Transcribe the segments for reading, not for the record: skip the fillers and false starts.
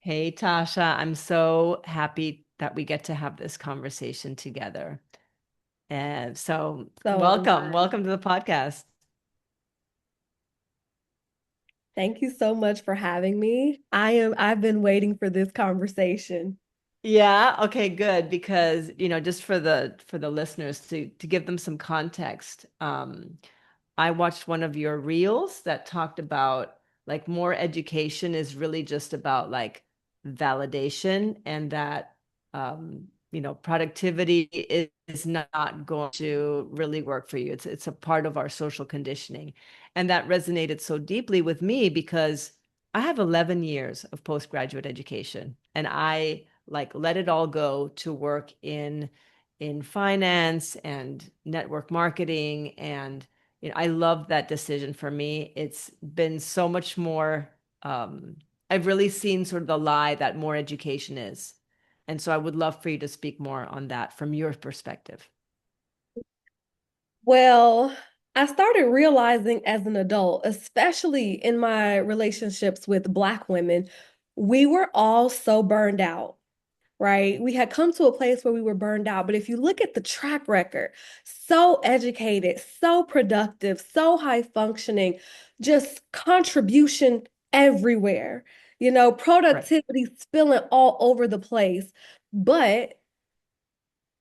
Hey, Tasha, I'm so happy that we get to have this conversation together. And so, So am welcome. I. Welcome to the podcast. Thank you so much for having me. I've been waiting for this conversation. Yeah, okay, good. Because, just for the listeners to give them some context, I watched one of your reels that talked about like more education is really just about like validation and that productivity is not going to really work for you. It's a part of our social conditioning. And that resonated so deeply with me because I have 11 years of postgraduate education and I like let it all go to work in finance and network marketing and I love that decision for me. It's been so much more. I've really seen sort of the lie that more education is. And so I would love for you to speak more on that from your perspective. Well, I started realizing as an adult, especially in my relationships with Black women, we were all so burned out, right? We had come to a place where we were burned out. But if you look at the track record, so educated, so productive, so high functioning, just contribution everywhere, Right. productivity spilling all over the place. But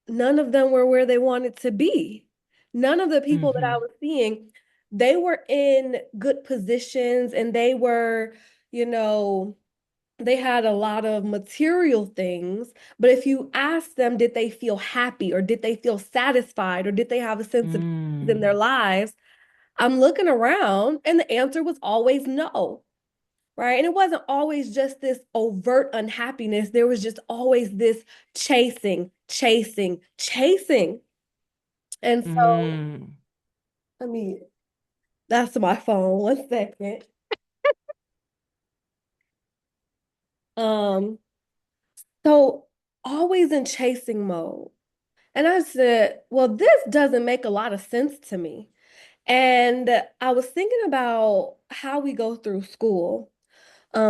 none of them were where they wanted to be. None of the people that I Mm-hmm. was seeing, they were in good positions and you know, they had a lot of material things, but if you ask them, did they feel happy or did they feel satisfied or did they have a sense of ease in their Mm. lives? I'm looking around and the answer was always no, right? And it wasn't always just this overt unhappiness. There was just always this chasing, chasing, chasing. And so, Mm. I mean, that's my phone. One second. Um, so always in chasing mode. And I said, well, this doesn't make a lot of sense to me. And I was thinking about how we go through school.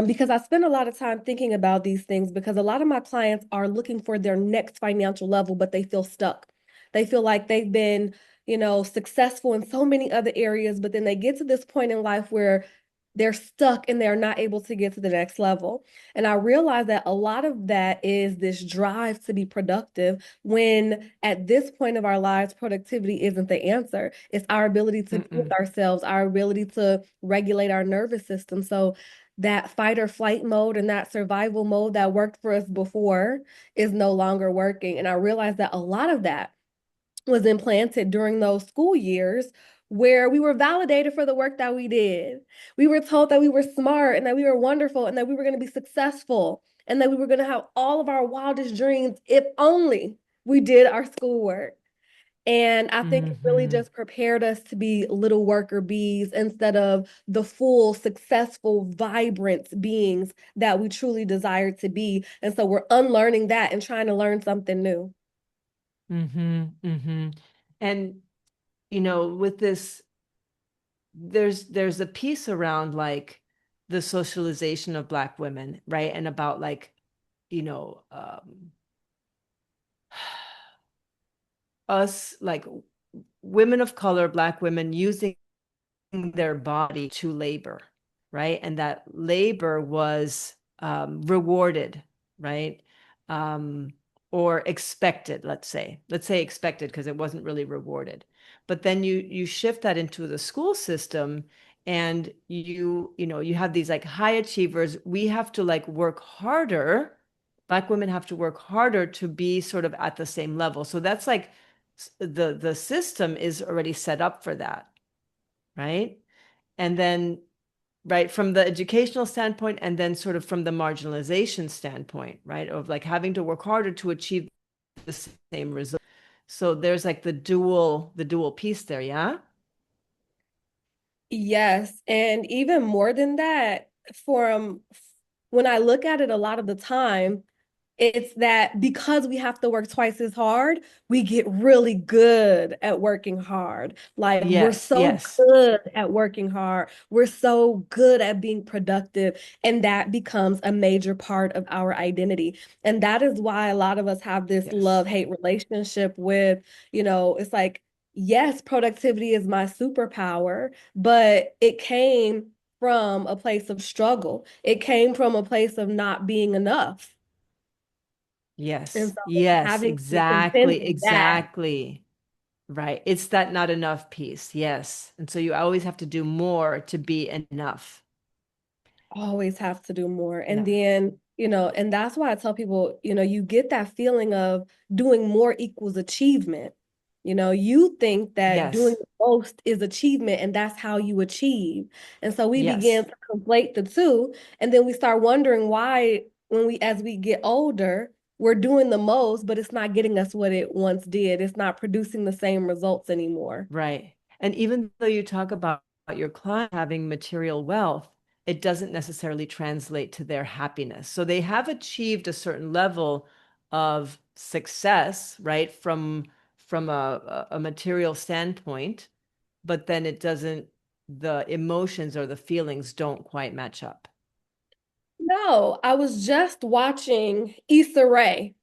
Because I spend a lot of time thinking about these things because a lot of my clients are looking for their next financial level, but they feel stuck. They feel like they've been, successful in so many other areas, but then they get to this point in life where they're stuck and they're not able to get to the next level. And I realize that a lot of that is this drive to be productive when at this point of our lives, productivity isn't the answer. It's our ability to be with Mm-mm. ourselves, our ability to regulate our nervous system. So that fight or flight mode and that survival mode that worked for us before is no longer working. And I realized that a lot of that was implanted during those school years where we were validated for the work that we did. We were told that we were smart and that we were wonderful and that we were going to be successful and that we were going to have all of our wildest dreams if only we did our schoolwork. And I think it really Mm-hmm. just prepared us to be little worker bees instead of the full, successful, vibrant beings that we truly desire to be. And so we're unlearning that and trying to learn something new. Mm-hmm. Mm-hmm. And with this there's a piece around like the socialization of Black women, right? And about like, you know, um, us like women of color, Black women using their body to labor, right? And that labor was rewarded, right? Um, or expected, let's say expected because it wasn't really rewarded. But then you shift that into the school system and you have these like high achievers. We have to like work harder. Black women have to work harder to be sort of at the same level. So that's like the system is already set up for that, right? And then, right, from the educational standpoint, and then sort of from the marginalization standpoint, right, of like having to work harder to achieve the same result. So there's like the dual piece there, yeah? Yes. And even more than that, from when I look at it a lot of the time, It's that because we have to work twice as hard, we get really good at working hard. Like we're Yes, so yes, good at working hard. We're so good at being productive. And that becomes a major part of our identity. And that is why a lot of us have this yes, love-hate relationship with, it's like, yes, productivity is my superpower, but it came from a place of struggle. It came from a place of not being enough. And yes, so yes, having to contend exactly, with that, exactly. Right. It's that not enough piece. Yes. And so you always have to do more to be enough. always have to do more. And Yeah. then, and that's why I tell people, you get that feeling of doing more equals achievement. You think that doing Yes. the most is achievement and that's how you achieve. And so we begin Yes. to conflate the two. And then we start wondering why, as we get older, we're doing the most, but it's not getting us what it once did. It's not producing the same results anymore. Right. And even though you talk about your client having material wealth, it doesn't necessarily translate to their happiness. So they have achieved a certain level of success, right, from a material standpoint, but then it doesn't, the emotions or the feelings don't quite match up. No, I was just watching Issa Rae.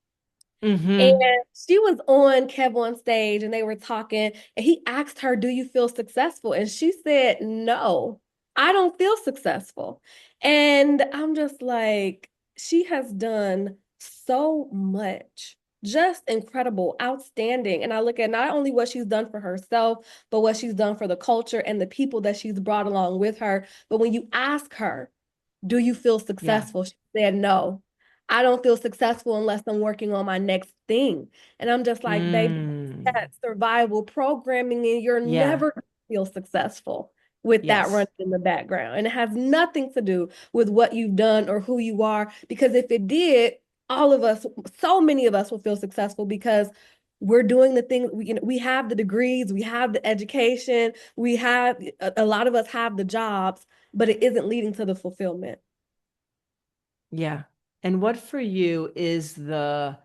And Mm-hmm. she was on Kev on stage and they were talking, and he asked her, "Do you feel successful?" And she said, "No, I don't feel successful." And I'm just like, she has done so much, just incredible, outstanding. And I look at not only what she's done for herself, but what she's done for the culture and the people that she's brought along with her. But when you ask her, do you feel Yeah. successful? She said, no, I don't feel successful unless I'm working on my next thing. And I'm just like, baby, Mm. that survival programming, and you're Yeah. never going to feel successful with that running Yes. in the background. And it has nothing to do with what you've done or who you are. Because if it did, all of us, so many of us will feel successful because we're doing the things, we have the degrees, we have the education, we have, a lot of us have the jobs, but it isn't leading to the fulfillment. Yeah. And what for you is the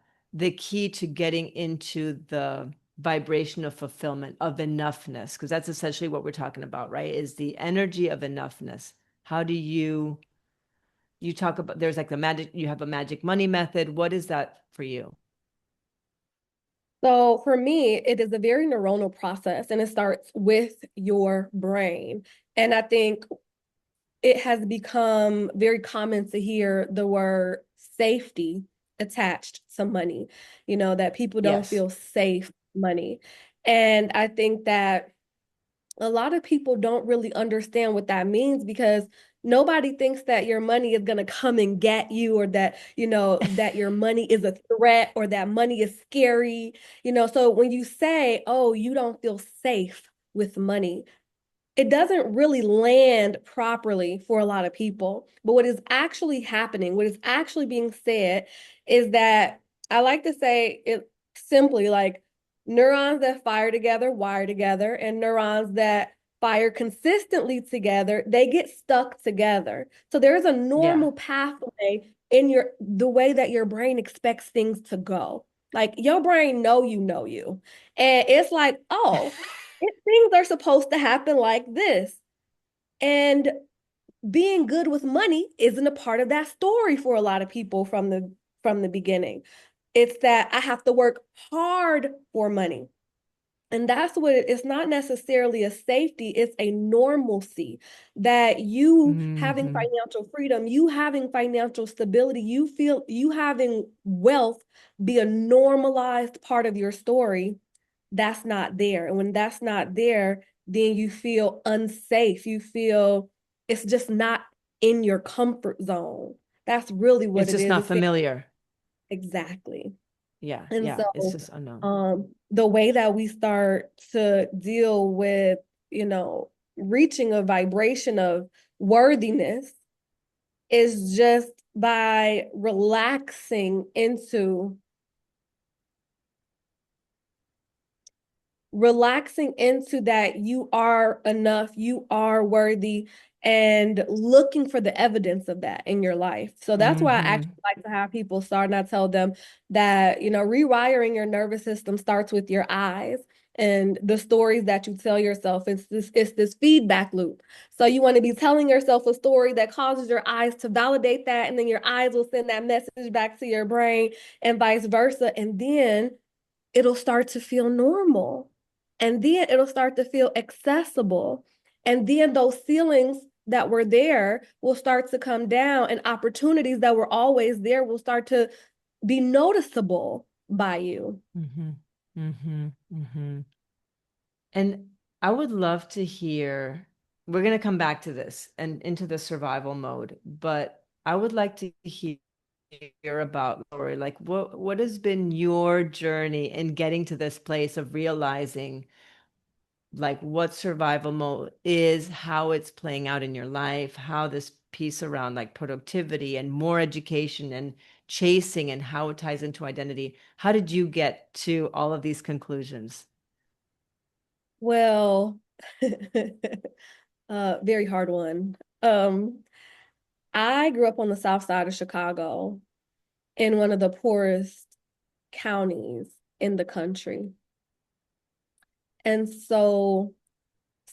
key to getting into the vibration of fulfillment, of enoughness? Because that's essentially what we're talking about, right? Is the energy of enoughness. How do you talk about there's like the magic, you have a magic money method. What is that for you? So for me, it is a very neuronal process and it starts with your brain. And I think it has become very common to hear the word safety attached to money, that people don't Yes. feel safe money. And I think that a lot of people don't really understand what that means because nobody thinks that your money is going to come and get you, or that, that your money is a threat, or that money is scary. So when you say, oh, you don't feel safe with money, it doesn't really land properly for a lot of people. But what is actually happening, what is actually being said, is that I like to say it simply like neurons that fire together wire together, and neurons that fire consistently together, they get stuck together. So there's a Yeah. normal pathway in the way that your brain expects things to go. Like your brain know you. And it's like, oh, things are supposed to happen like this. And being good with money isn't a part of that story for a lot of people from the beginning. It's that I have to work hard for money. And that's what it's not necessarily a safety, it's a normalcy that you having Hmm. financial freedom, you having financial stability, you feel you having wealth be a normalized part of your story. That's not there. And when that's not there, then you feel unsafe. You feel it's just not in your comfort zone. That's really what It's it just is. not It's saying familiar. exactly. Yeah. And Yeah. It's so, just unknown. the way that we start to deal with, reaching a vibration of worthiness is just by relaxing into that you are enough, you are worthy, and looking for the evidence of that in your life. So that's why I actually Mm-hmm. like to have people start, and I tell them that, rewiring your nervous system starts with your eyes and the stories that you tell yourself. It's this feedback loop. So you want to be telling yourself a story that causes your eyes to validate that, and then your eyes will send that message back to your brain and vice versa. And then it'll start to feel normal. And then it'll start to feel accessible. And then those ceilings that were there will start to come down, and opportunities that were always there will start to be noticeable by you. Mm-hmm. Mm-hmm. Mm-hmm. And I would love to hear, we're going to come back to this and into the survival mode, but I would like to hear about, Lori, like what has been your journey in getting to this place of realizing like what survival mode is, how it's playing out in your life, how this piece around like productivity and more education and chasing and how it ties into identity. How did you get to all of these conclusions? Well, very hard one. I grew up on the south side of Chicago in one of the poorest counties in the country. And so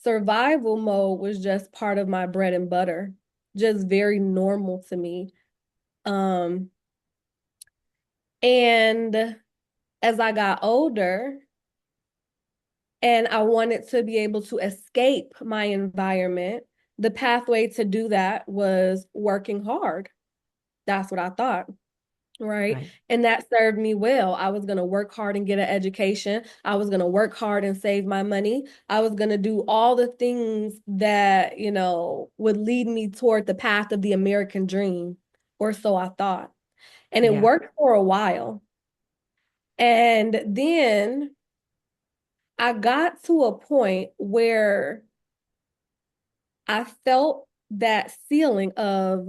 survival mode was just part of my bread and butter, just very normal to me. Um, and as I got older and I wanted to be able to escape my environment, the pathway to do that was working hard. That's what I thought. Right. Right. And that served me well. I was going to work hard and get an education. I was going to work hard and save my money. I was going to do all the things that, would lead me toward the path of the American dream, or so I thought. And it Yeah. worked for a while. And then I got to a point where I felt that ceiling of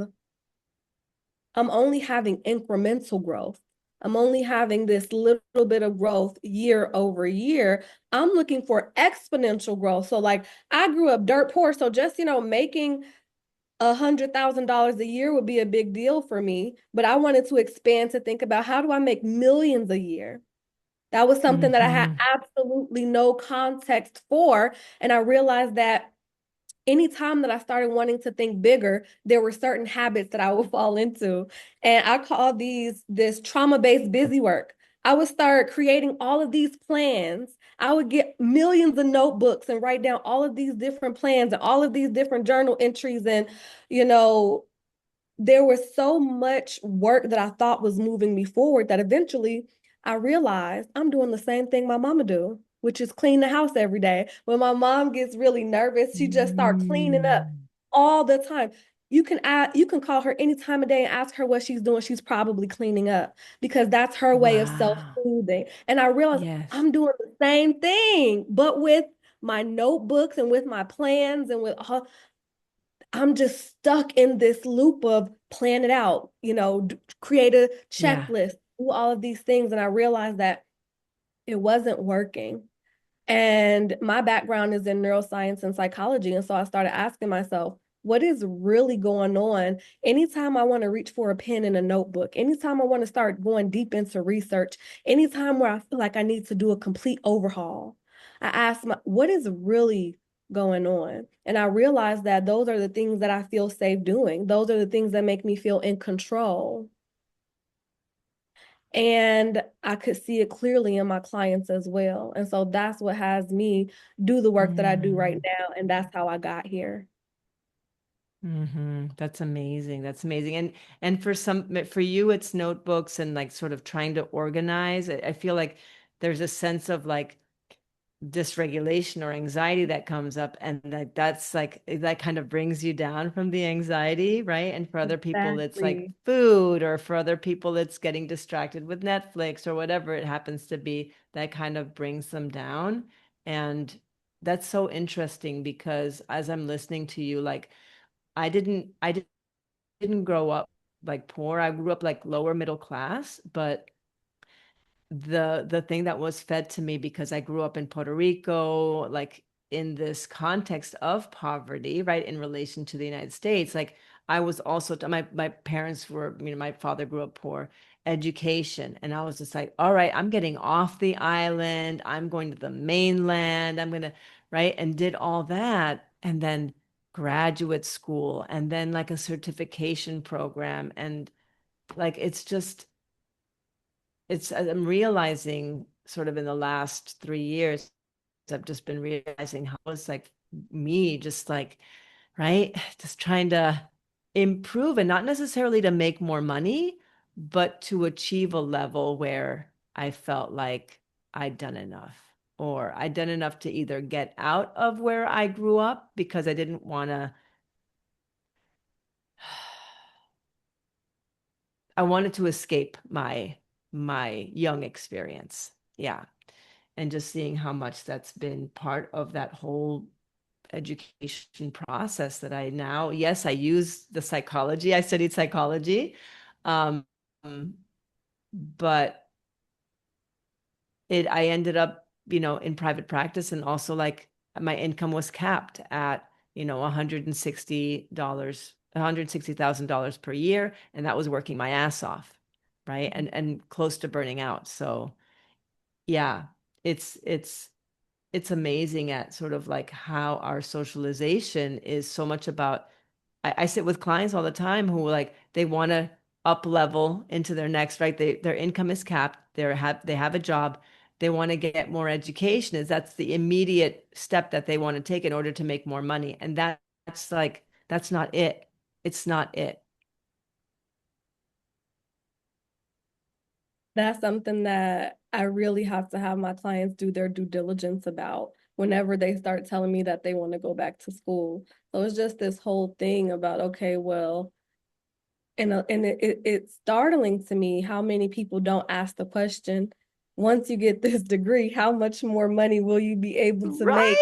I'm only having incremental growth. I'm only having this little bit of growth year over year. I'm looking for exponential growth. So, like, I grew up dirt poor. So, just, making $100,000 a year would be a big deal for me. But I wanted to expand to think about, how do I make millions a year? That was something that I had Mm-hmm. absolutely no context for. And I realized that anytime that I started wanting to think bigger, there were certain habits that I would fall into. And I call this trauma-based busy work. I would start creating all of these plans. I would get millions of notebooks and write down all of these different plans and all of these different journal entries. And, you know, there was so much work that I thought was moving me forward that eventually I realized I'm doing the same thing my mama do, which is clean the house every day. When my mom gets really nervous, she just start cleaning up Mm. all the time. You can call her any time of day and ask her what she's doing. She's probably cleaning up because that's her way of Wow. self-soothing. And I realized Yes. I'm doing the same thing, but with my notebooks and with my plans and with all, I'm just stuck in this loop of plan it out, create a Yeah. checklist, do all of these things. And I realized that it wasn't working. And my background is in neuroscience and psychology. And so I started asking myself, what is really going on? Anytime I want to reach for a pen and a notebook, anytime I want to start going deep into research, anytime where I feel like I need to do a complete overhaul, I ask what is really going on? And I realized that those are the things that I feel safe doing. Those are the things that make me feel in control. And I could see it clearly in my clients as well. And so that's what has me do the work that I do right Mm. now. And that's how I got here. Mm-hmm. That's amazing. That's amazing. And for you, it's notebooks and like sort of trying to organize. I feel like there's a sense of like dysregulation or anxiety that comes up, and that's like that kind of brings you down from the anxiety, right? And for other people it's like Exactly. food, or for other people it's getting distracted with Netflix or whatever it happens to be that kind of brings them down. And that's so interesting because as I'm listening to you, like I didn't grow up like poor. I grew up like lower middle class, but the thing that was fed to me because I grew up in Puerto Rico, like in this context of poverty, right, in relation to the United States, like I was also my parents were, my father grew up poor, education, and I was just like, all right, I'm getting off the island, I'm going to the mainland, I'm gonna, right, and did all that, and then graduate school, and then like a certification program, and like it's just it's I'm realizing sort of in the last 3 years, I've just been realizing how it's like me just like, right, just trying to improve and not necessarily to make more money, but to achieve a level where I felt like I'd done enough, or I'd done enough to either get out of where I grew up because I didn't want to, I wanted to escape my young experience. Yeah. And just seeing how much that's been part of that whole education process that I now, yes, I use the psychology. I studied psychology. Um, but I ended up, in private practice, and also like my income was capped at, $160,000 per year. And that was working my ass off. Right. And close to burning out. So yeah, it's amazing at sort of like how our socialization is so much about. I sit with clients all the time who like they want to up level into their next, right? Their income is capped. They have a job. They want to get more education. That's the immediate step that they want to take in order to make more money. And that's like that's not it. It's not it. That's something that I really have to have my clients do their due diligence about whenever they start telling me that they want to go back to school. So it's just this whole thing about, okay, well, it's startling to me how many people don't ask the question, once you get this degree, how much more money will you be able to make? Right.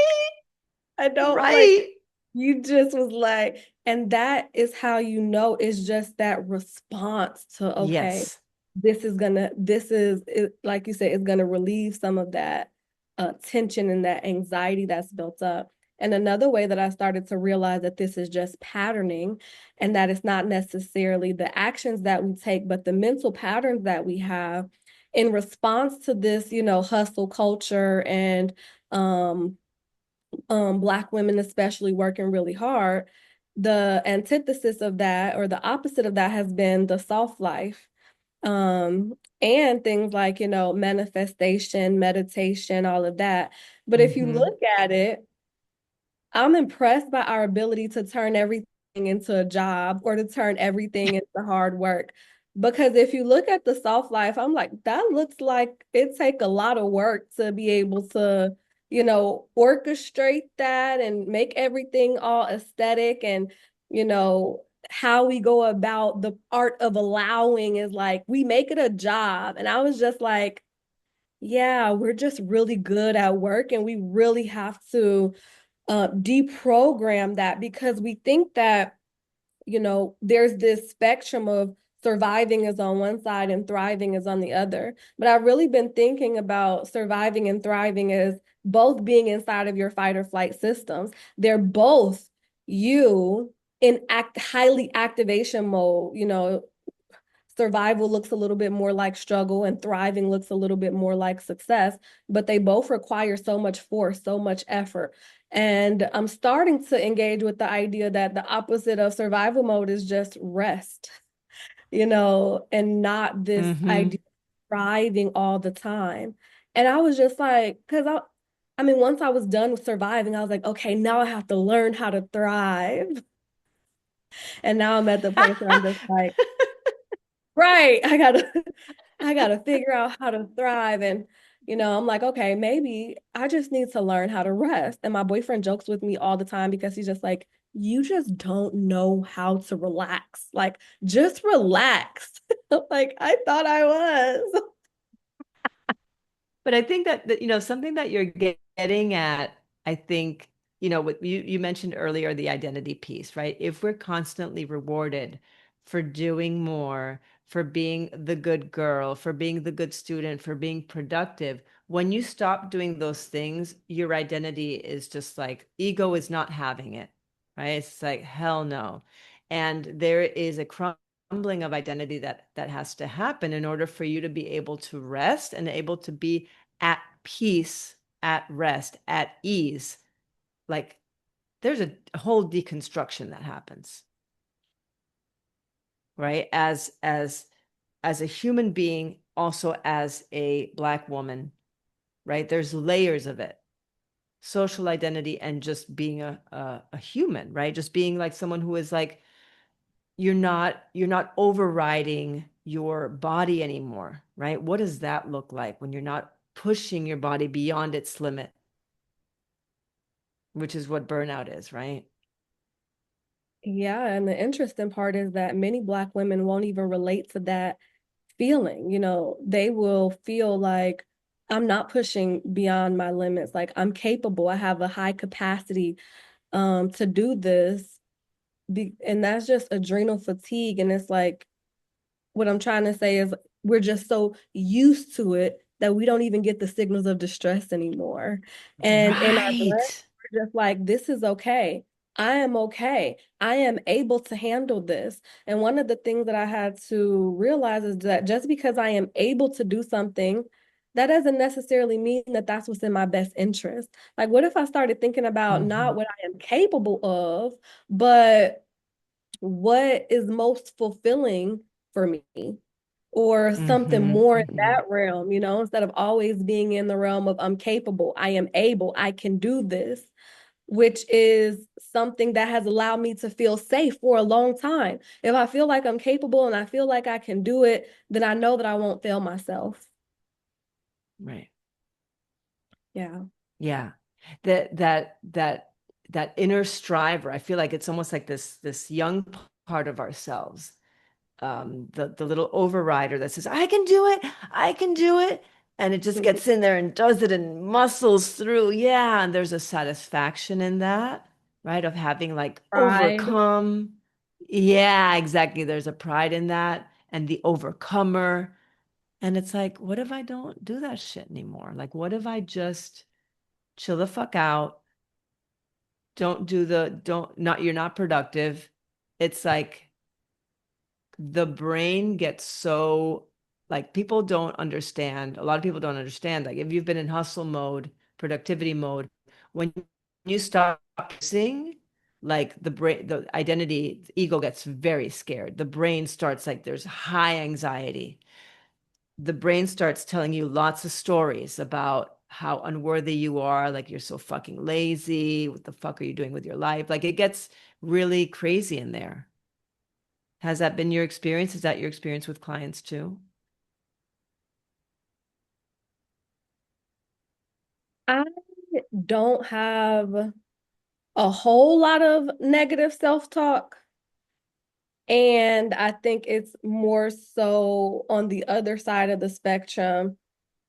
I don't like Right. you just was like, and that is how you know it's just that response to, okay, Yes. this is it, like you said, it's gonna relieve some of that tension and that anxiety that's built up. And another way that I started to realize that this is just patterning and that it's not necessarily the actions that we take, but the mental patterns that we have in response to this, hustle culture and Black women especially working really hard. The antithesis of that, or the opposite of that, has been the soft life, and things like, manifestation, meditation, all of that. But if you Mm-hmm. look at it, I'm impressed by our ability to turn everything into a job or to turn everything into hard work. Because if you look at the soft life, I'm like, that looks like it take a lot of work to be able to, orchestrate that and make everything all aesthetic. And, how we go about the art of allowing is like we make it a job. And I was just like, yeah, we're just really good at work and we really have to deprogram that, because we think that, there's this spectrum of surviving is on one side and thriving is on the other. But I've really been thinking about surviving and thriving as both being inside of your fight or flight systems. They're both you in highly activation mode. Survival looks a little bit more like struggle and thriving looks a little bit more like success, but they both require so much force, so much effort. And I'm starting to engage with the idea that the opposite of survival mode is just rest, and not this Mm-hmm. idea of thriving all the time. And I was just like, because I mean, once I was done with surviving, I was like, okay, now I have to learn how to thrive. And now I'm at the place where I'm just like, right, I gotta figure out how to thrive. And, I'm like, okay, maybe I just need to learn how to rest. And my boyfriend jokes with me all the time because he's just like, you just don't know how to relax. Like, just relax. Like, I thought I was. But I think that something that you're getting at, I think, what you mentioned earlier, the identity piece, right? If we're constantly rewarded for doing more, for being the good girl, for being the good student, for being productive, when you stop doing those things, your identity is just like ego is not having it, right? It's like hell no. And there is a crumbling of identity that has to happen in order for you to be able to rest and able to be at peace, at rest, at ease. Like there's a whole deconstruction that happens, right? As a human being, also as a Black woman, right? There's layers of it. Social identity and just being a human, right? Just being like someone who is like you're not overriding your body anymore, right? What does that look like when you're not pushing your body beyond its limit, which is what burnout is, right? Yeah, and the interesting part is that many Black women won't even relate to that feeling. They will feel like I'm not pushing beyond my limits. Like I'm capable. I have a high capacity to do this. And that's just adrenal fatigue. And it's like what I'm trying to say is we're just so used to it that we don't even get the signals of distress anymore. And in our brain, Right. we're just like, this is okay. I am okay. I am able to handle this. And one of the things that I had to realize is that just because I am able to do something, that doesn't necessarily mean that that's what's in my best interest. Like, what if I started thinking about not Mm-hmm. what I am capable of, but what is most fulfilling for me or something Mm-hmm. more in Mm-hmm. that realm, instead of always being in the realm of I'm capable, I am able, I can do this, which is something that has allowed me to feel safe for a long time. If I feel like I'm capable and I feel like I can do it, then I know that I won't fail myself. Right. Yeah. Yeah. That inner striver, I feel like it's almost like this young part of ourselves, the little overrider that says, I can do it, I can do it. And it just gets in there and does it and muscles through. Yeah. And there's a satisfaction in that, right? Of having like Pride. overcome. Yeah, exactly. There's a pride in that and the overcomer. And it's like, what if I don't do that shit anymore? Like, what if I just chill the fuck out? Don't, not, you're not productive. It's like, the brain gets so like people don't understand. A lot of people don't understand. Like if you've been in hustle mode, productivity mode, when you stop practicing, like the brain, the identity, the ego gets very scared. The brain starts like there's high anxiety. The brain starts telling you lots of stories about how unworthy you are, like you're so fucking lazy. What the fuck are you doing with your life? Like it gets really crazy in there. Has that been your experience? Is that your experience with clients too? I don't have a whole lot of negative self-talk. And I think it's more so on the other side of the spectrum.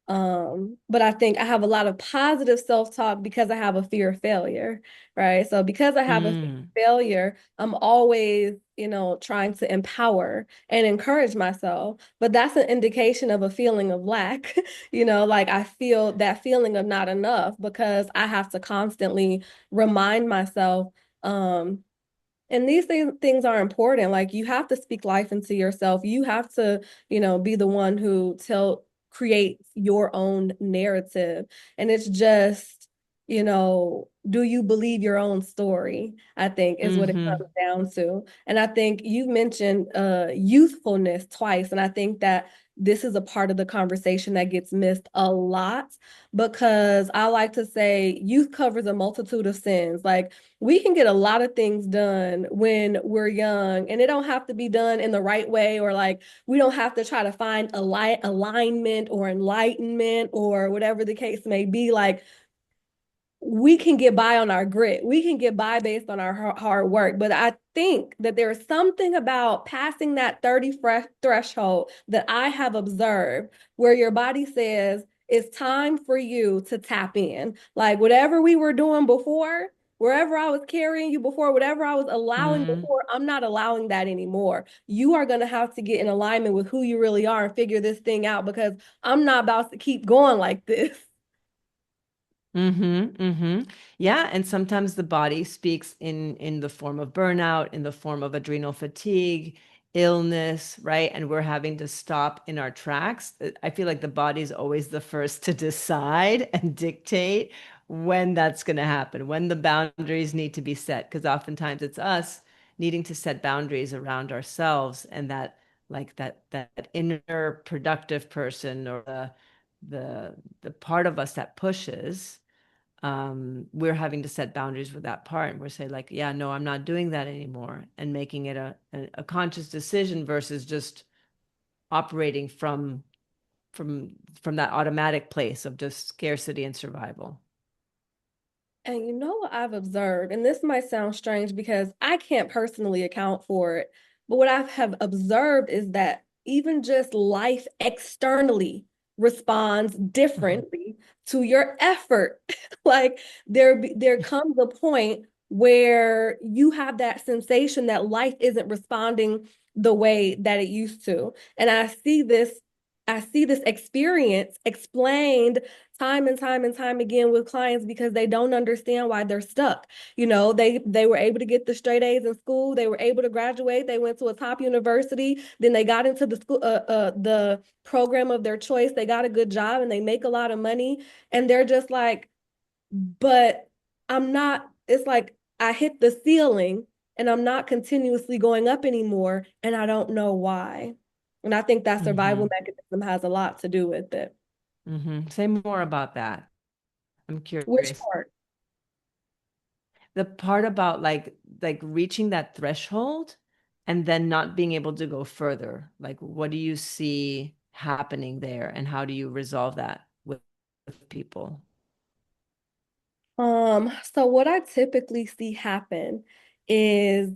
But I think I have a lot of positive self-talk because I have a fear of failure, right? So because I have a fear Mm, of failure, I'm always, trying to empower and encourage myself. But that's an indication of a feeling of lack, like I feel that feeling of not enough because I have to constantly remind myself, and these things are important. Like you have to speak life into yourself. You have to, be the one who creates your own narrative. And it's just, do you believe your own story? I think is what it hmm comes down to. And I think you mentioned youthfulness twice. And I think that this is a part of the conversation that gets missed a lot because I like to say youth covers a multitude of sins. Like we can get a lot of things done when we're young, and it don't have to be done in the right way, or like we don't have to try to find alignment or enlightenment or whatever the case may be. Like we can get by on our grit. We can get by based on our hard work. But I think that there is something about passing that 30 threshold that I have observed where your body says it's time for you to tap in. Like whatever we were doing before, wherever I was carrying you before, whatever I was allowing hmm before, I'm not allowing that anymore. You are going to have to get in alignment with who you really are and figure this thing out because I'm not about to keep going like this. Mm-hmm, mm-hmm. Yeah, and sometimes the body speaks in the form of burnout, in the form of adrenal fatigue, illness, right? And we're having to stop in our tracks. I feel like the body is always the first to decide and dictate when that's going to happen, when the boundaries need to be set, because oftentimes it's us needing to set boundaries around ourselves and that like that inner productive person or the part of us that pushes we're having to set boundaries with that part and we're saying like yeah no I'm not doing that anymore and making it a conscious decision versus just operating from that automatic place of just scarcity and survival. And you know what I've observed, and this might sound strange because I can't personally account for it, but what I have observed is that even just life externally responds Mhm. differently to your effort. Like there comes a point where you have that sensation that life isn't responding the way that it used to. And I see this experience explained time and time and time again with clients because they don't understand why they're stuck. You know, they were able to get the straight A's in school, they were able to graduate, they went to a top university, then they got into the program of their choice, they got a good job and they make a lot of money and they're just like, but I'm not it's like I hit the ceiling and I'm not continuously going up anymore and I don't know why. And I think that survival Hmm. mechanism has a lot to do with it. Hmm. Say more about that. I'm Which curious. part? The part about like reaching that threshold and then not being able to go further. Like what do you see happening there and how do you resolve that with people? So what I typically see happen is,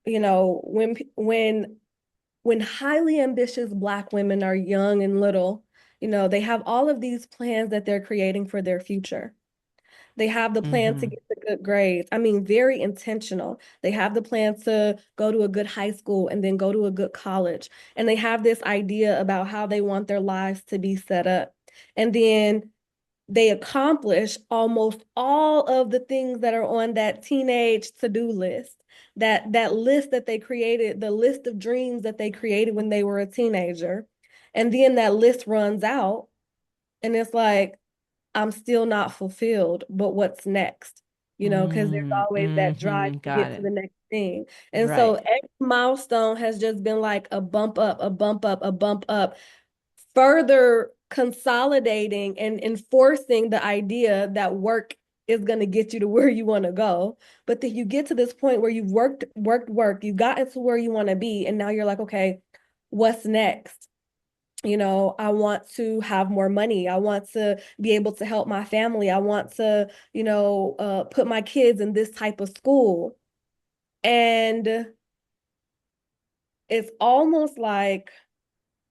you know, when highly ambitious Black women are young and little, you know, they have all of these plans that they're creating for their future. They have the plan to Hmm. get the good grades. I mean, very intentional. They have the plan to go to a good high school and then go to a good college. And they have this idea about how they want their lives to be set up. And then they accomplish almost all of the things that are on that teenage to-do list. That list that they created, the list of dreams that they created when they were a teenager. And then that list runs out and it's like, I'm still not fulfilled, but what's next? You know, because there's always that drive to Got get to it. the next thing. And so Right. every milestone has just been like a bump up, a bump up, a bump up, further consolidating and enforcing the idea that work is going to get you to where you want to go. But then you get to this point where you've worked, you've gotten to where you want to be, and now you're like, okay, what's next? You know, I want to have more money. I want to be able to help my family. I want to, put my kids in this type of school. And it's almost like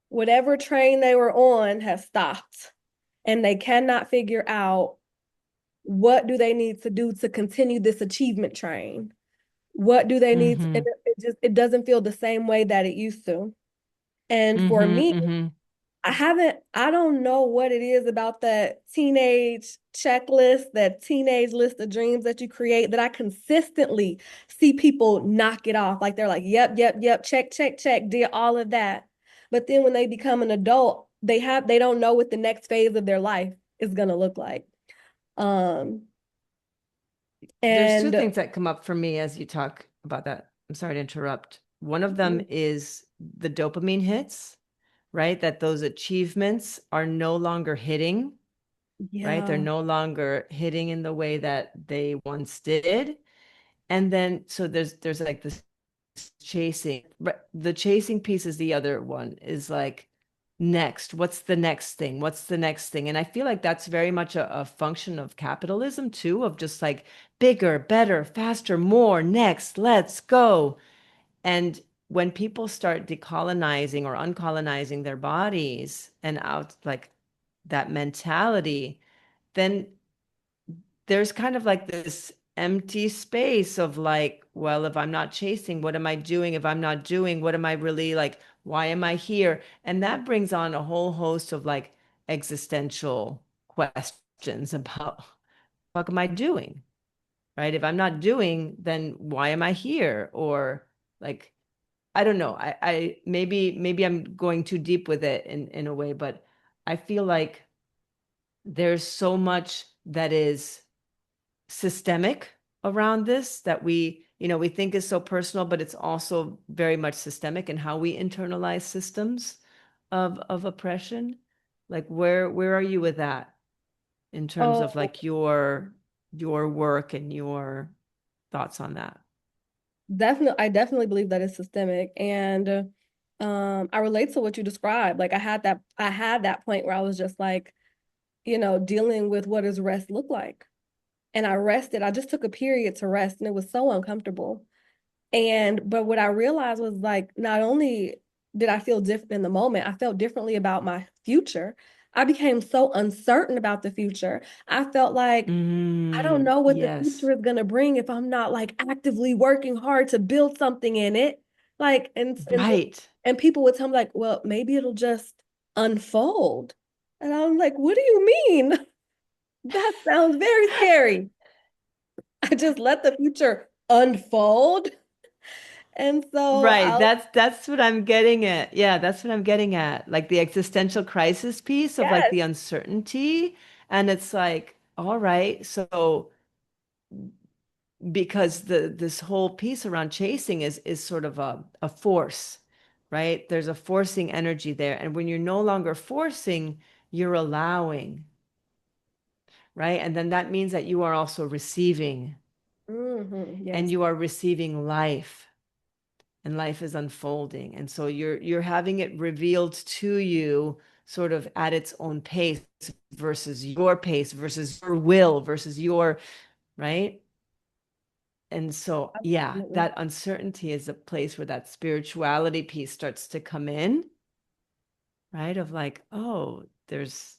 whatever train they were on has stopped and they cannot figure out what do they need to do to continue this achievement train. What do they need to, and Hmm. it doesn't feel the same way that it used to. And for Hmm. me, Hmm. I don't know what it is about that teenage checklist, that teenage list of dreams that you create that I consistently see people knock it off. Like they're like, yep, yep, yep, check, check, check, did all of that. But then when they become an adult, they don't know what the next phase of their life is gonna look like. Um, There's two and things that come up for me as you talk about that. I'm sorry to interrupt. One of them is the dopamine hits, right? That those achievements are no longer hitting, right? They're yeah, no longer hitting in the way that they once did. And then so there's like this chasing. But the chasing piece is the other one is like next, what's the next thing? What's the next thing? And I feel like that's very much a function of capitalism too, of just like bigger, better, faster, more, next, let's go. And when people start decolonizing or uncolonizing their bodies and out like that mentality, then there's kind of like this empty space of like, well, if I'm not chasing, what am I doing? If I'm not doing, what am I really like? Why am I here? And that brings on a whole host of like existential questions about fuck am I doing? Right? If I'm not doing, then why am I here? Or like, I don't know. I maybe I'm going too deep with it in a way, but I feel like there's so much that is systemic around this that we think is so personal, but it's also very much systemic in how we internalize systems of oppression. Like where are you with that in terms of Oh, like your work and your thoughts on that? definitely, I definitely believe that it's systemic. And I relate to what you described. Like I had that point where I was just like, dealing with what does rest look like? And I rested. I just took a period to rest and it was so uncomfortable. But what I realized was like, not only did I feel different in the moment, I felt differently about my future. I became so uncertain about the future. I felt like I don't know what the Yes. future is going to bring if I'm not like actively working hard to build something in it. Like, Right. and people would tell me like, well, maybe it'll just unfold. And I'm like, what do you mean? That sounds very scary. I just let the future unfold. And so Right. I'll, That's what I'm getting at. Yeah, that's what I'm getting at. Like the existential crisis piece of like yes. the uncertainty. And it's like, all right, so because this whole piece around chasing is sort of a force, right? There's a forcing energy there. And when you're no longer forcing, you're allowing, right? And then that means that you are also receiving and Yes. you are receiving life and life is unfolding. And so you're having it revealed to you sort of at its own pace versus your will versus your, right? And so, yeah, Absolutely. that uncertainty is a place where that spirituality piece starts to come in, right? Of like, oh, there's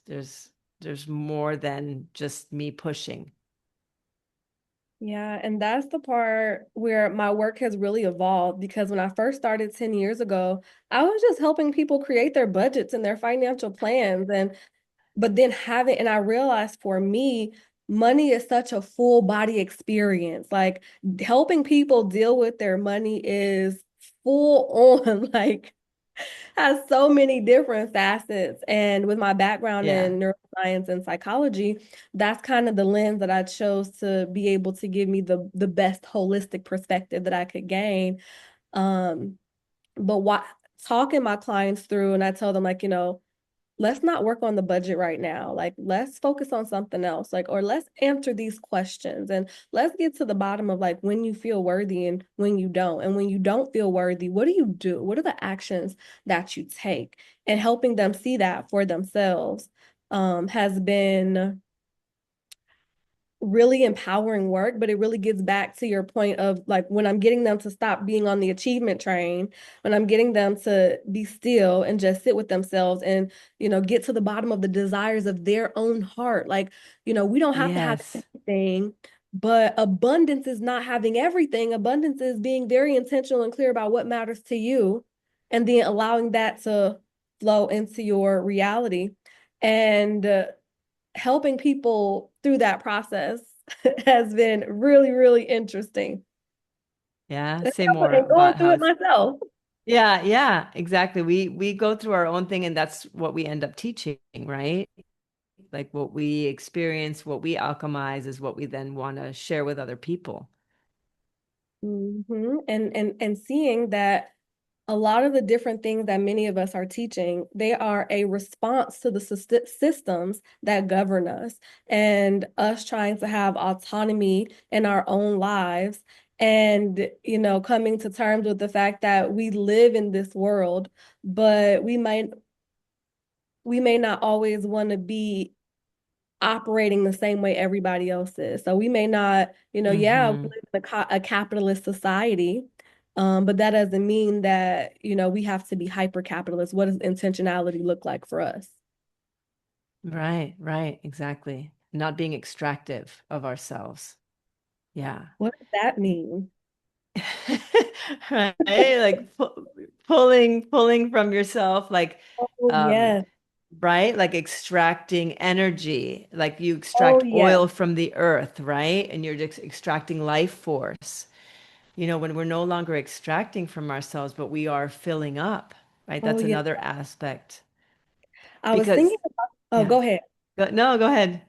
more than just me pushing. Yeah, and that's the part where my work has really evolved because when I first started 10 years ago, I was just helping people create their budgets and their financial plans. But then and I realized for me, money is such a full body experience. Like helping people deal with their money is full on, like has so many different facets. And with my background Yeah. in neuroscience and psychology, that's kind of the lens that I chose to be able to give me the best holistic perspective that I could gain. Um, but what talking my clients through, and I tell them like, let's not work on the budget right now. Like, let's focus on something else. Like, or let's answer these questions and let's get to the bottom of like when you feel worthy and when you don't. And when you don't feel worthy, what do you do? What are the actions that you take? And helping them see that for themselves has been really empowering work, but it really gets back to your point of like when I'm getting them to stop being on the achievement train, when I'm getting them to be still and just sit with themselves and, get to the bottom of the desires of their own heart. Like, we don't have to have Yes. everything, but abundance is not having everything. Abundance is being very intentional and clear about what matters to you and then allowing that to flow into your reality. And helping people through that process has been really, really interesting. Yeah. Say more And going about through how it it's myself. yeah, yeah, exactly. We go through our own thing and that's what we end up teaching, right? Like what we experience, what we alchemize is what we then want to share with other people. And seeing that a lot of the different things that many of us are teaching, they are a response to the systems that govern us and us trying to have autonomy in our own lives and coming to terms with the fact that we live in this world, but we may not always want to be operating the same way everybody else is. So we may not, yeah, we Hmm. live in a capitalist society, but that doesn't mean that, we have to be hyper capitalist. What does intentionality look like for us? Right, right, exactly. Not being extractive of ourselves. Yeah. What does that mean? Right? Like pulling from yourself, like Oh, um yes. right? Like extracting energy, like you Oh, extract yeah. oil from the earth, right? And you're just extracting life force. When we're no longer extracting from ourselves, but we are filling up, right? Oh, That's yeah. another aspect. I was Because, thinking about, oh, yeah, go ahead. no, go ahead.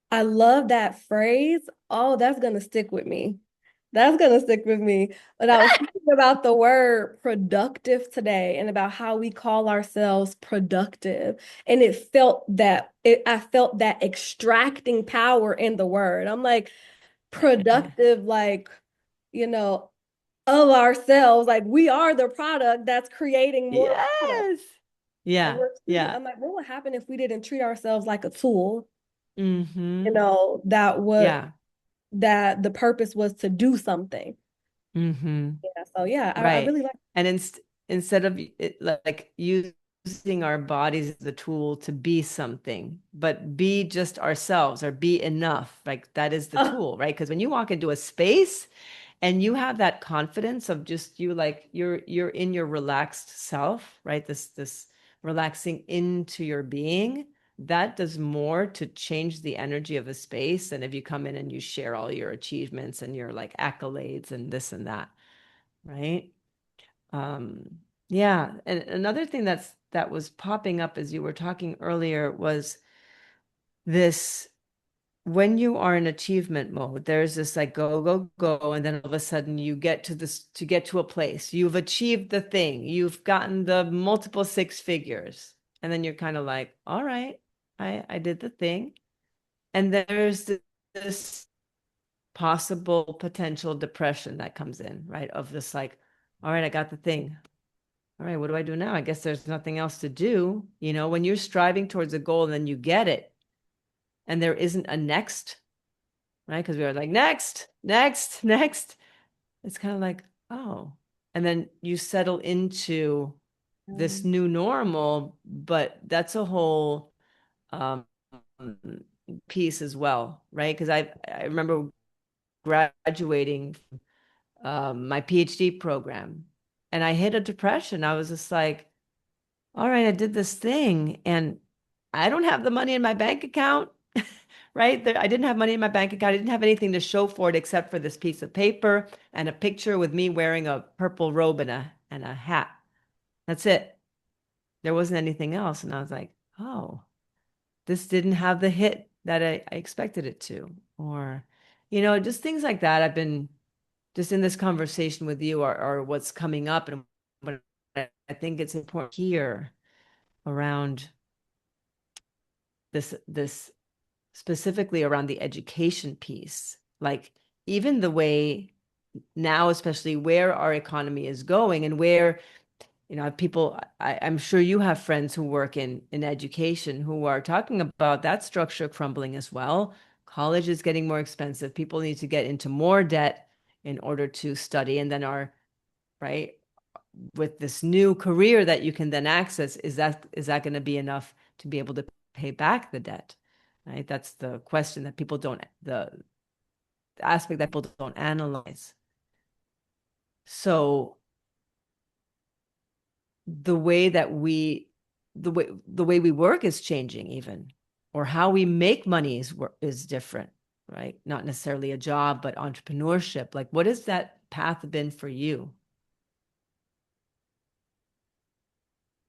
I love that phrase. Oh, that's going to stick with me. That's going to stick with me. But I was thinking about the word productive today and about how we call ourselves productive. And I felt that extracting power in the word. I'm like, productive, like, you know, of ourselves. Like, we are the product that's creating more product. Yes. And Yeah, yeah. I'm like, what would happen if we didn't treat ourselves like a tool? Mm-hmm. That Yeah. that the purpose was to do something. Mm-hmm. Yeah. So yeah, I Right. really like. And instead of like using our bodies as a tool to be something, but be just ourselves or be enough, like that is the Oh, tool, right? Because when you walk into a space and you have that confidence of just you, like you're in your relaxed self, right? This relaxing into your being, that does more to change the energy of a space than if you come in and you share all your achievements and your like accolades and this and that, right? Yeah, and another thing that was popping up as you were talking earlier was this: when you are in achievement mode, there's this like go, go, go, and then all of a sudden you get to get to a place. You've achieved the thing, you've gotten the multiple six figures, and then you're kind of like, all right, I did the thing. And there's this possible potential depression that comes in, right? Of this like, all right, I got the thing. All right, what do I do now? I guess there's nothing else to do. When you're striving towards a goal and then you get it and there isn't a next, right? Because we are like, next, next, next. It's kind of like, oh. And then you settle into this new normal, but that's a whole um, piece as well, right? Because I remember graduating my PhD program and I hit a depression. I was just like, all right, I did this thing and I don't have the money in my bank account, right? I didn't have money in my bank account. I didn't have anything to show for it except for this piece of paper and a picture with me wearing a purple robe and a hat. That's it. There wasn't anything else. And I was like, oh, this didn't have the hit that I expected it to. Or, just things like that. I've been just in this conversation with you are what's coming up and what I think it's important here around this specifically around the education piece, like even the way now, especially where our economy is going and where people, I'm sure you have friends who work in education who are talking about that structure crumbling as well. College is getting more expensive. People need to get into more debt in order to study, and then our right with this new career that you can then access, is that going to be enough to be able to pay back the debt? Right? That's the question that people don't, the aspect that people don't analyze. So the way that we the way we work is changing even, or how we make money is different, right? Not necessarily a job, but entrepreneurship. Like, what has that path been for you?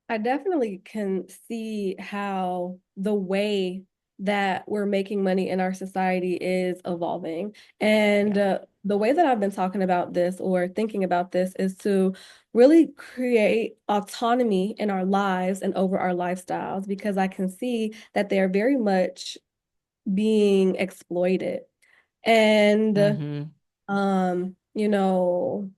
I definitely can see how the way that we're making money in our society is evolving. And Yeah. the way that I've been talking about this or thinking about this is to really create autonomy in our lives and over our lifestyles, because I can see that they are very much being exploited. And Mm-hmm. you know,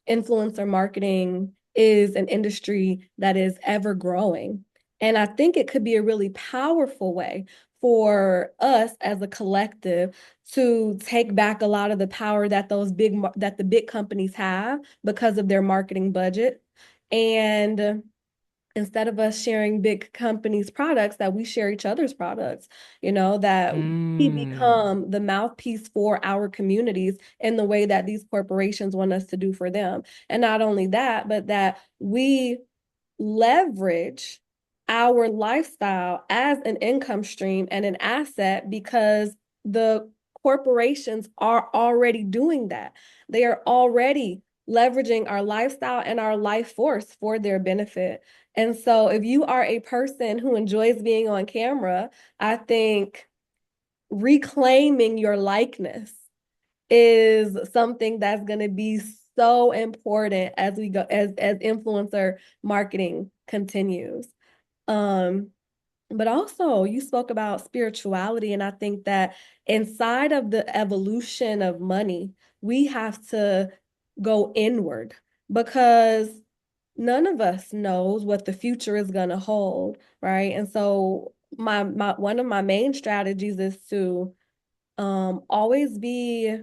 influencer marketing is an industry that is ever growing. And I think it could be a really powerful way for us as a collective to take back a lot of the power that that the big companies have because of their marketing budget. And instead of us sharing big companies' products, that we share each other's products, that we Mm. become the mouthpiece for our communities in the way that these corporations want us to do for them. And not only that, but that we leverage. our lifestyle as an income stream and an asset because the corporations are already doing that. They are already leveraging our lifestyle and our life force for their benefit. And so, if you are a person who enjoys being on camera, I think reclaiming your likeness is something that's going to be so important as we go as influencer marketing continues. Um, but also, you spoke about spirituality, and I think that inside of the evolution of money, we have to go inward because none of us knows what the future is going to hold, right? And so, my one of my main strategies is to always be.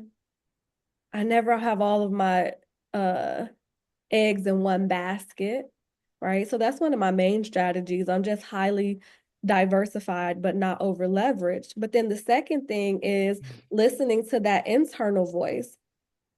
I never have all of my uh eggs in one basket, right? So that's one of my main strategies. I'm just highly diversified, but not over leveraged. But then the second thing is listening to that internal voice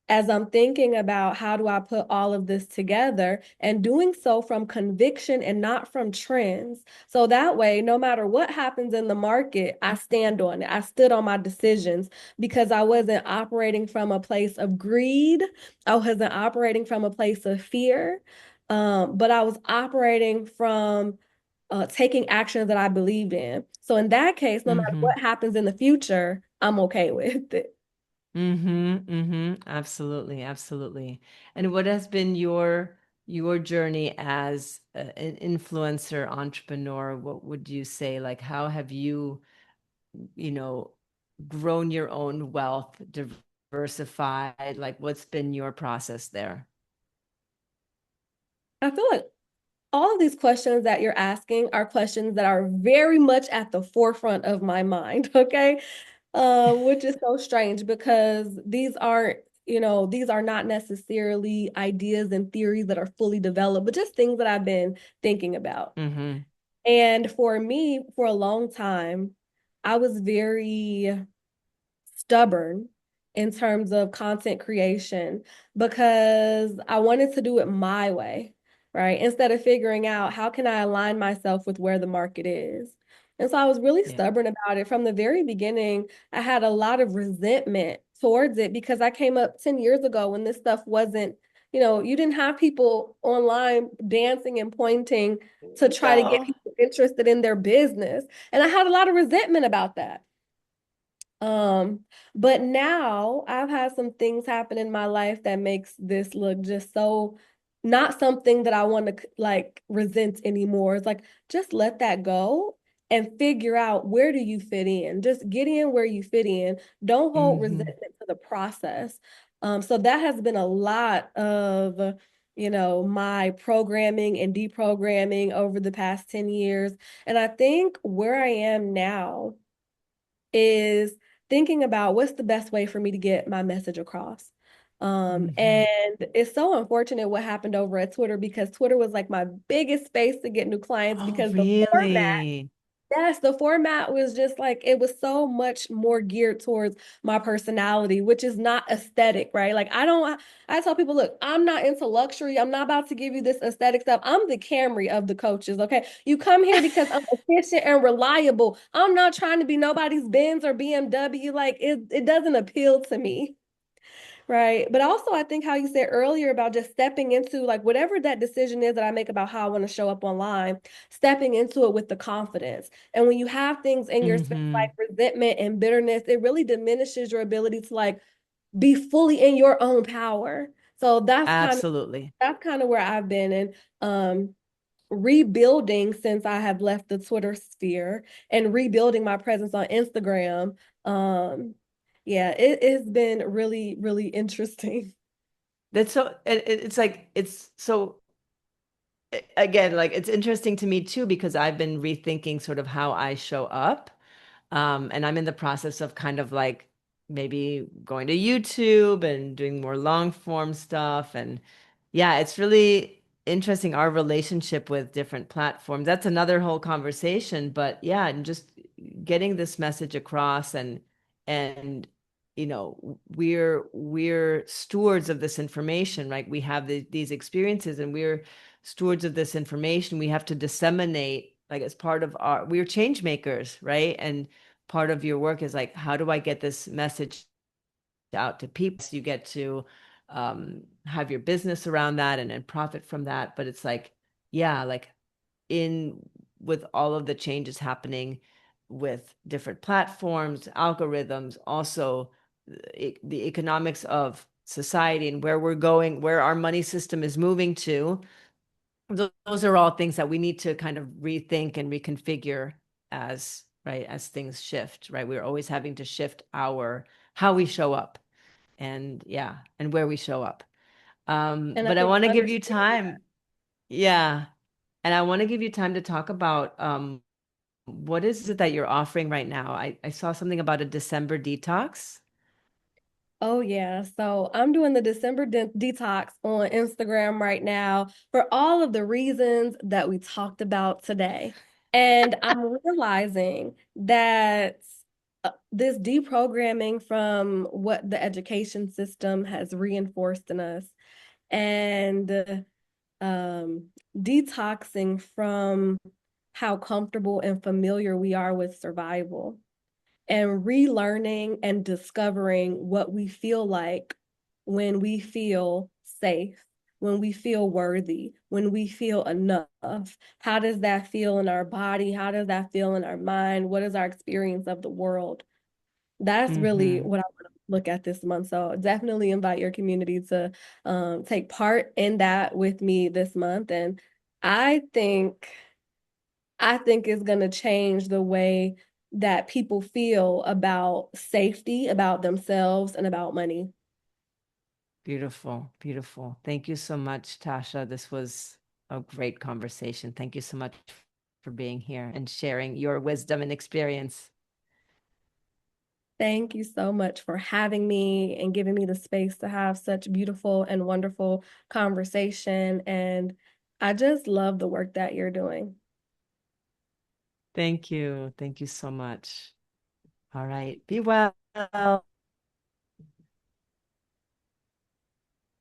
as I'm thinking about how do I put all of this together and doing so from conviction and not from trends. So that way, no matter what happens in the market, I stand on it. I stood on my decisions because I wasn't operating from a place of greed. I wasn't operating from a place of fear, but I was operating from taking actions that I believed in. So in that case, no matter Mm-hmm. what happens in the future, I'm okay with it. Mm-hmm. Mm-hmm. Absolutely. Absolutely. And what has been your journey as an influencer entrepreneur? What would you say? Like, how have you, you know, grown your own wealth, diversified? Like, what's been your process there? I feel like all of these questions that you're asking are questions that are very much at the forefront of my mind, okay? Which is so strange because these aren't, these are not necessarily ideas and theories that are fully developed, but just things that I've been thinking about. Mm-hmm. And for me, for a long time, I was very stubborn in terms of content creation because I wanted to do it my way, right? Instead of figuring out how can I align myself with where the market is. And so I was really Yeah. stubborn about it from the very beginning. I had a lot of resentment towards it because I came up 10 years ago when this stuff wasn't, you didn't have people online dancing and pointing to try to get No. people interested in their business. And I had a lot of resentment about that. Um, but now I've had some things happen in my life that makes this look just so not something that I want to like resent anymore. It's like just let that go and figure out where do you fit in. Just get in where you fit in. Don't hold Mm-hmm. resentment to the process. So that has been a lot of, my programming and deprogramming over the past 10 years. And I think where I am now is thinking about what's the best way for me to get my message across. Mm-hmm. And it's so unfortunate what happened over at Twitter because Twitter was like my biggest space to get new clients Oh, because the format, really? yes, the format was just like it was so much more geared towards my personality, which is not aesthetic, right? Like I tell people, look, I'm not into luxury. I'm not about to give you this aesthetic stuff. I'm the Camry of the coaches, okay? You come here because I'm efficient and reliable. I'm not trying to be nobody's Benz or BMW. Like it doesn't appeal to me. Right. But also, I think how you said earlier about just stepping into like whatever that decision is that I make about how I want to show up online, stepping into it with the confidence. And when you have things in your space Mm-hmm. like resentment and bitterness, it really diminishes your ability to like be fully in your own power. So Absolutely. that's kind of where I've been and rebuilding since I have left the Twitter sphere and rebuilding my presence on Instagram. Um, yeah, it has been really, really interesting. That's so it's like it's so again, like it's interesting to me too because I've been rethinking sort of how I show up. And I'm in the process of kind of like maybe going to YouTube and doing more long form stuff. And yeah, it's really interesting our relationship with different platforms. That's another whole conversation. But yeah, and just getting this message across and we're stewards of this information, right? We have these experiences and we're stewards of this information. We have to disseminate like as part of our, we're change makers, right? And part of your work is like, how do I get this message out to people? So you get to have your business around that and profit from that. But it's like, yeah, like in with all of the changes happening with different platforms, algorithms, also the economics of society and where we're going, where our money system is moving to. Those are all things that we need to kind of rethink and reconfigure as right as things shift, right? We're always having to shift our how we show up and yeah, and where we show up. And I But I think want to give you understanding time. Yeah. And I want to give you time to talk about what is it that you're offering right now? I saw something about a December detox. Oh, yeah. So I'm doing the December detox on Instagram right now for all of the reasons that we talked about today. And I'm realizing that this deprogramming from what the education system has reinforced in us and detoxing from how comfortable and familiar we are with survival and relearning and discovering what we feel like when we feel safe, when we feel worthy, when we feel enough. How does that feel in our body? How does that feel in our mind? What is our experience of the world? That's really Mm-hmm. what I want to look at this month. So definitely invite your community to take part in that with me this month. And I think I think it's going to change the way that people feel about safety, about themselves, and about money. Beautiful, beautiful. Thank you so much, Tasha. This was a great conversation. Thank you so much for being here and sharing your wisdom and experience. Thank you so much for having me and giving me the space to have such beautiful and wonderful conversation. And I just love the work that you're doing. Thank you. Thank you so much. All right. Be well.